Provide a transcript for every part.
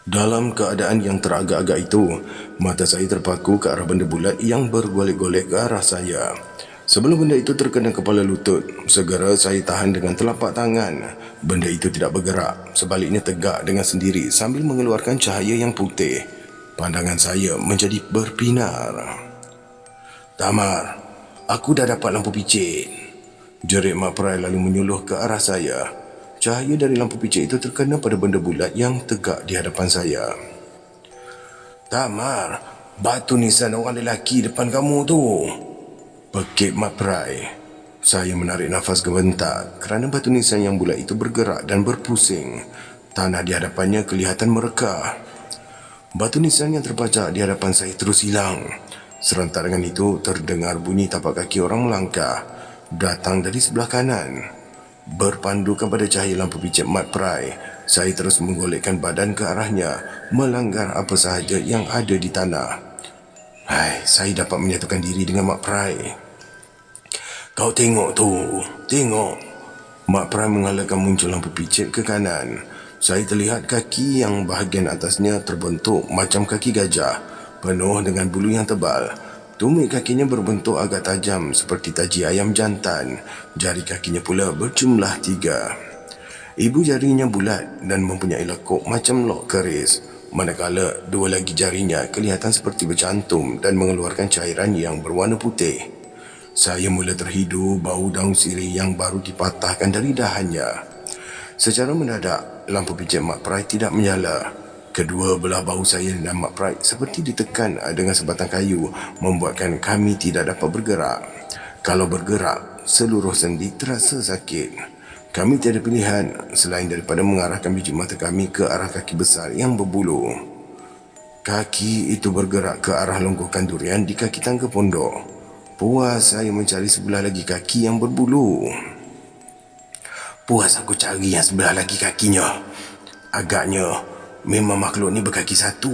Dalam keadaan yang teragak-agak itu, mata saya terpaku ke arah benda bulat yang bergolek-golek ke arah saya. Sebelum benda itu terkena kepala lutut, segera saya tahan dengan telapak tangan. Benda itu tidak bergerak, sebaliknya tegak dengan sendiri sambil mengeluarkan cahaya yang putih. Pandangan saya menjadi berbinar. "Tamar, aku dah dapat lampu picit," jerit Mak Prai lalu menyuluh ke arah saya. Cahaya dari lampu picit itu terkena pada benda bulat yang tegak di hadapan saya. "Tamar, batu nisan orang lelaki depan kamu tu," pekik Mak Prai. Saya menarik nafas sebentar kerana batu nisan yang bulat itu bergerak dan berpusing. Tanah di hadapannya kelihatan merekah. Batu nisan yang terpacak di hadapan saya terus hilang. Serentak dengan itu, terdengar bunyi tapak kaki orang melangkah, datang dari sebelah kanan. Berpandukan pada cahaya lampu picit Mat Prai, saya terus menggolekkan badan ke arahnya, melanggar apa sahaja yang ada di tanah. Saya dapat menyatukan diri dengan Mak Prai. "Kau tengok tu, tengok." Mak Prai mengalahkan muncul lampu picit ke kanan. Saya terlihat kaki yang bahagian atasnya terbentuk macam kaki gajah, penuh dengan bulu yang tebal. Tumit kakinya berbentuk agak tajam seperti taji ayam jantan. Jari kakinya pula berjumlah 3. Ibu jarinya bulat dan mempunyai lekuk macam lok keris, manakala dua lagi jarinya kelihatan seperti bercantum dan mengeluarkan cairan yang berwarna putih. Saya mula terhidu bau daun sirih yang baru dipatahkan dari dahannya. Secara mendadak, lampu pijat Mak Prai tidak menyala. Kedua belah bahu saya dan Mak Prai seperti ditekan dengan sebatang kayu, membuatkan kami tidak dapat bergerak. Kalau bergerak, seluruh sendi terasa sakit. Kami tiada pilihan selain daripada mengarahkan biji mata kami ke arah kaki besar yang berbulu. Kaki itu bergerak ke arah longgokan durian di kaki tangga pondok. Puas saya mencari sebelah lagi kaki yang berbulu. Puas aku cari yang sebelah lagi kakinya. Agaknya memang makhluk ni berkaki satu,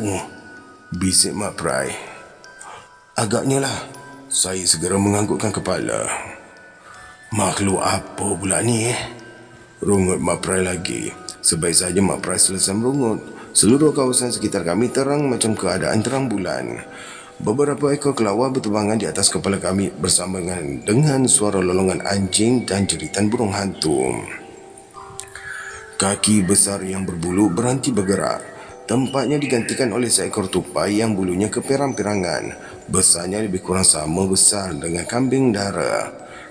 bisik Mak Prai. Agaknya lah, saya segera menganggukkan kepala. Makhluk apa pula ni? Rungut Mak Prai lagi. Sebaik saja Mak Prai selesai merungut, seluruh kawasan sekitar kami terang macam keadaan terang bulan. Beberapa ekor kelawar berterbangan di atas kepala kami bersama dengan suara lolongan anjing dan jeritan burung hantu. Kaki besar yang berbulu berhenti bergerak. Tempatnya digantikan oleh seekor tupai yang bulunya keperang-perangan. Besarnya lebih kurang sama besar dengan kambing dara.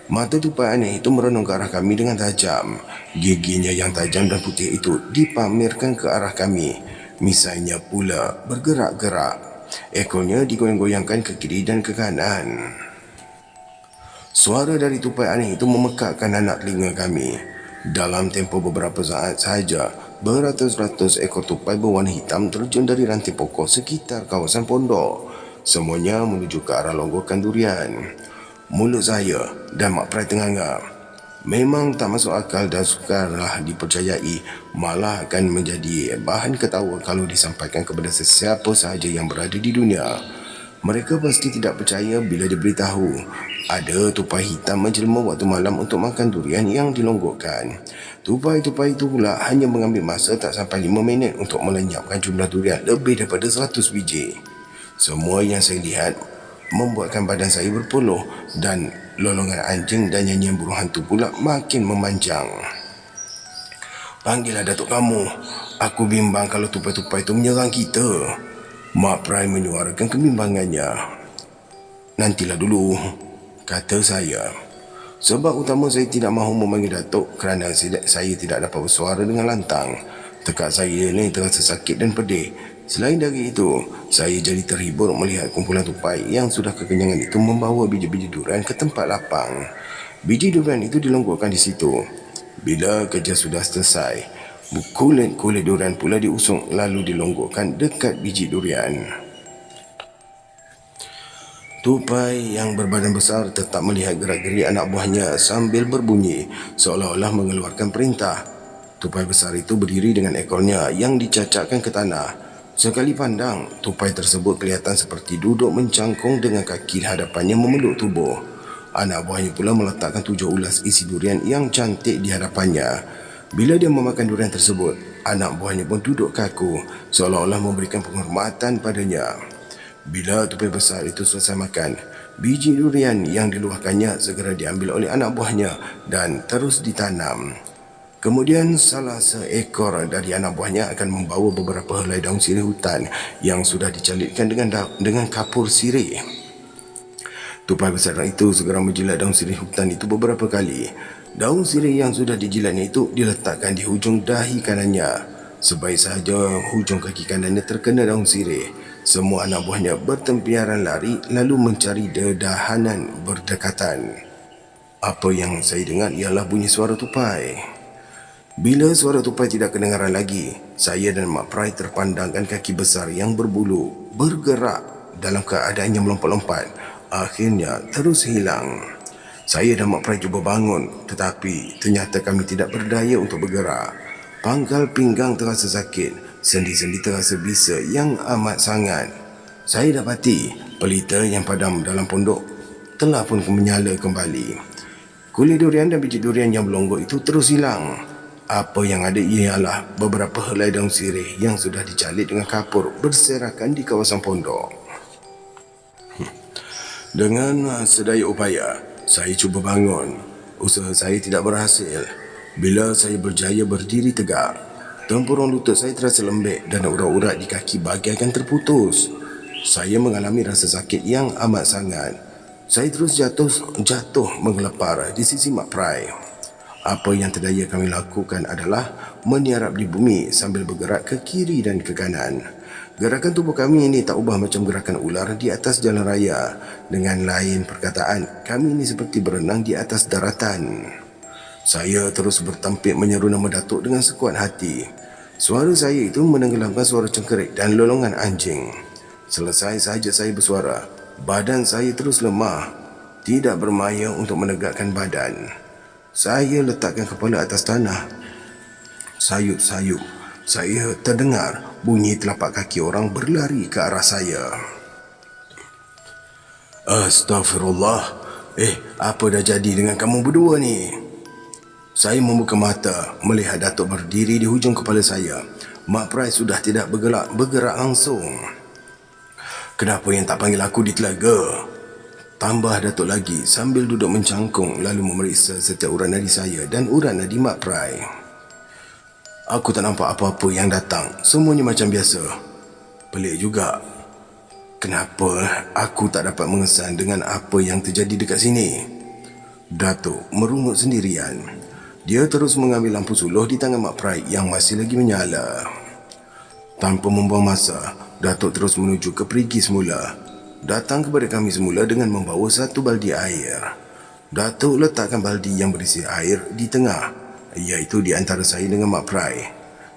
Mata tupai aneh itu merenung ke arah kami dengan tajam. Giginya yang tajam dan putih itu dipamerkan ke arah kami. Misainya pula bergerak-gerak. Ekornya digoyang-goyangkan ke kiri dan ke kanan. Suara dari tupai aneh itu memekakkan anak telinga kami. Dalam tempoh beberapa saat sahaja, beratus-ratus ekor tupai berwarna hitam terjun dari ranting pokok sekitar kawasan pondok. Semuanya menuju ke arah longgokan durian. Mulut saya dan Mak Prai ternganga. Memang tak masuk akal dan sukarlah dipercayai, malah akan menjadi bahan ketawa kalau disampaikan kepada sesiapa sahaja yang berada di dunia. Mereka pasti tidak percaya bila diberitahu ada tupai hitam menjelma waktu malam untuk makan durian yang dilonggokkan. Tupai-tupai itu pula hanya mengambil masa tak sampai 5 minit untuk melenyapkan jumlah durian lebih daripada 100 biji. Semua yang saya lihat membuatkan badan saya berpeluh dan lolongan anjing dan nyanyian burung hantu pula makin memanjang. "Panggillah datuk kamu. Aku bimbang kalau tupai-tupai itu menyerang kita." Mak Prai menyuarakan kebimbangannya. "Nantilah dulu," kata saya. Sebab utama saya tidak mahu memanggil datuk kerana saya tidak dapat bersuara dengan lantang. Tekak saya ini terasa sakit dan pedih. Selain dari itu, saya jadi terhibur melihat kumpulan tupai yang sudah kekenyangan itu membawa biji-biji durian ke tempat lapang. Biji durian itu dilonggokkan di situ. Bila kerja sudah selesai, kulit-kulit durian pula diusung lalu dilonggokkan dekat biji durian. Tupai yang berbadan besar tetap melihat gerak-gerik anak buahnya sambil berbunyi seolah-olah mengeluarkan perintah. Tupai besar itu berdiri dengan ekornya yang dicacakkan ke tanah. Sekali pandang, tupai tersebut kelihatan seperti duduk mencangkung dengan kaki di hadapannya memeluk tubuh. Anak buahnya pula meletakkan 7 ulas isi durian yang cantik di hadapannya. Bila dia memakan durian tersebut, anak buahnya pun duduk kaku, seolah-olah memberikan penghormatan padanya. Bila tupai besar itu selesai makan, biji durian yang diluahkannya segera diambil oleh anak buahnya dan terus ditanam. Kemudian salah seekor dari anak buahnya akan membawa beberapa helai daun sirih hutan yang sudah dicalitkan dengan kapur sirih. Tupai besar itu segera menjilat daun sirih hutan itu beberapa kali. Daun sirih yang sudah dijilatnya itu diletakkan di hujung dahi kanannya. Sebaik sahaja hujung kaki kanannya terkena daun sirih, semua anak buahnya bertempiaran lari lalu mencari dedahanan berdekatan. Apa yang saya dengar ialah bunyi suara tupai. Bila suara tupai tidak kedengaran lagi, saya dan Mak Prai terpandangkan kaki besar yang berbulu bergerak dalam keadaan yang melompat-lompat. Akhirnya terus hilang. Saya dan Mak Prai cuba bangun, tetapi ternyata kami tidak berdaya untuk bergerak. Pangkal pinggang terasa sakit, sendi-sendi terasa bisa yang amat sangat. Saya dapati pelita yang padam dalam pondok telah pun menyala kembali. Kulit durian dan biji durian yang berlonggok itu terus hilang. Apa yang ada ialah beberapa helai daun sirih yang sudah dicalit dengan kapur berserakan di kawasan pondok. Dengan sedaya upaya, saya cuba bangun. Usaha saya tidak berhasil. Bila saya berjaya berdiri tegak, tempurung lutut saya terasa lembek dan urat-urat di kaki bagaikan terputus. Saya mengalami rasa sakit yang amat sangat. Saya terus jatuh menggelepar di sisi Mak Prai. Apa yang terdaya kami lakukan adalah meniarap di bumi sambil bergerak ke kiri dan ke kanan. Gerakan tubuh kami ini tak ubah macam gerakan ular di atas jalan raya. Dengan lain perkataan, kami ini seperti berenang di atas daratan. Saya terus bertampik menyeru nama Datuk dengan sekuat hati. Suara saya itu menenggelamkan suara cengkerik dan lolongan anjing. Selesai sahaja saya bersuara, badan saya terus lemah, tidak bermaya untuk menegakkan badan. Saya letakkan kepala atas tanah. Sayup-sayup, saya terdengar bunyi telapak kaki orang berlari ke arah saya. Astaghfirullah. Apa dah jadi dengan kamu berdua ni? Saya membuka mata melihat Datuk berdiri di hujung kepala saya. Mak Prai sudah tidak bergerak langsung. Kenapa yang tak panggil aku di telaga? Tambah Datuk lagi sambil duduk mencangkung lalu memeriksa setiap urat nadi saya dan urat nadi Mak Prai. Aku tak nampak apa-apa yang datang. Semuanya macam biasa. Pelik juga. Kenapa aku tak dapat mengesan dengan apa yang terjadi dekat sini? Datuk merungut sendirian. Dia terus mengambil lampu suluh di tangan Mak Prai yang masih lagi menyala. Tanpa membuang masa, Datuk terus menuju ke perigi semula. Datang kepada kami semula dengan membawa satu baldi air. Datuk letakkan baldi yang berisi air di tengah, iaitu di antara saya dengan Mak Prai.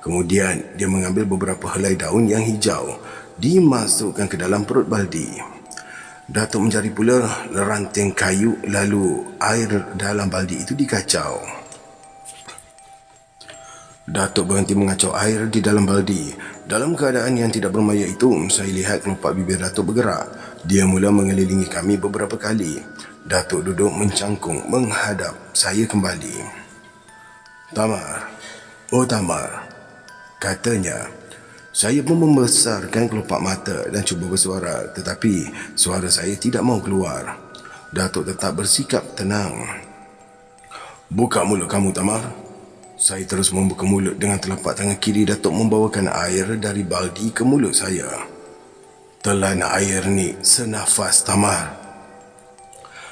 Kemudian dia mengambil beberapa helai daun yang hijau, dimasukkan ke dalam perut baldi. Datuk mencari pula ranting kayu, lalu air dalam baldi itu dikacau. Datuk berhenti mengacau air di dalam baldi. Dalam keadaan yang tidak bermaya itu, saya lihat kelopak bibir Datuk bergerak. Dia mula mengelilingi kami beberapa kali. Datuk duduk mencangkung menghadap saya kembali. Tamar. Oh Tamar, katanya. Saya pun membesarkan kelopak mata dan cuba bersuara, tetapi suara saya tidak mahu keluar. Datuk tetap bersikap tenang. Buka mulut kamu, Tamar. Saya terus membuka mulut dengan telapak tangan kiri. Datuk membawakan air dari baldi ke mulut saya. Telan air ni senafas, Tamar.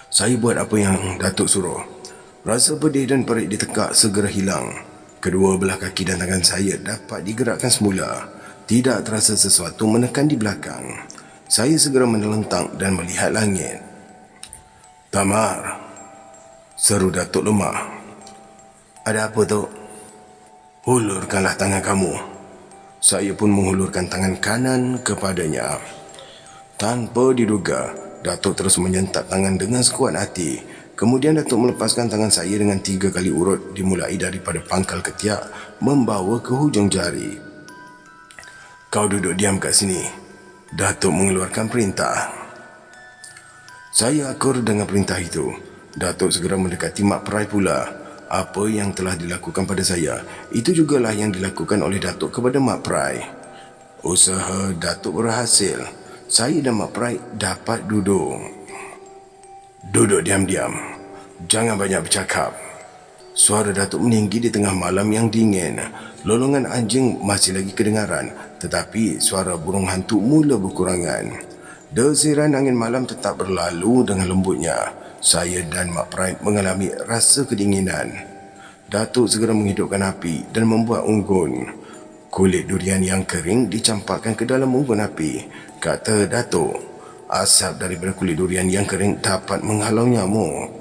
Saya buat apa yang Datuk suruh. Rasa pedih dan perih di tekak segera hilang. Kedua belah kaki dan tangan saya dapat digerakkan semula. Tidak terasa sesuatu menekan di belakang. Saya segera menelentang dan melihat langit. Tamar, seru Datuk lemah. Ada apa, Tok? Hulurkanlah tangan kamu. Saya pun menghulurkan tangan kanan kepadanya. Tanpa diduga, Datuk terus menyentak tangan dengan sekuat hati. Kemudian Datuk melepaskan tangan saya dengan 3 kali urut, dimulai daripada pangkal ketiak membawa ke hujung jari. Kau duduk diam kat sini. Datuk mengeluarkan perintah. Saya akur dengan perintah itu. Datuk segera mendekati Mak Prai pula. Apa yang telah dilakukan pada saya, itu jugalah yang dilakukan oleh Datuk kepada Mak Prai. Usaha Datuk berhasil. Saya dan Mak Prai dapat duduk. Duduk diam-diam. Jangan banyak bercakap. Suara Datuk meninggi di tengah malam yang dingin. Lolongan anjing masih lagi kedengaran, tetapi suara burung hantu mula berkurangan. Desiran angin malam tetap berlalu dengan lembutnya. Saya dan Mak Prai mengalami rasa kedinginan. Datuk segera menghidupkan api dan membuat unggun. Kulit durian yang kering dicampakkan ke dalam unggun api. Kata Datuk, asap daripada kulit durian yang kering dapat menghalau nyamuk.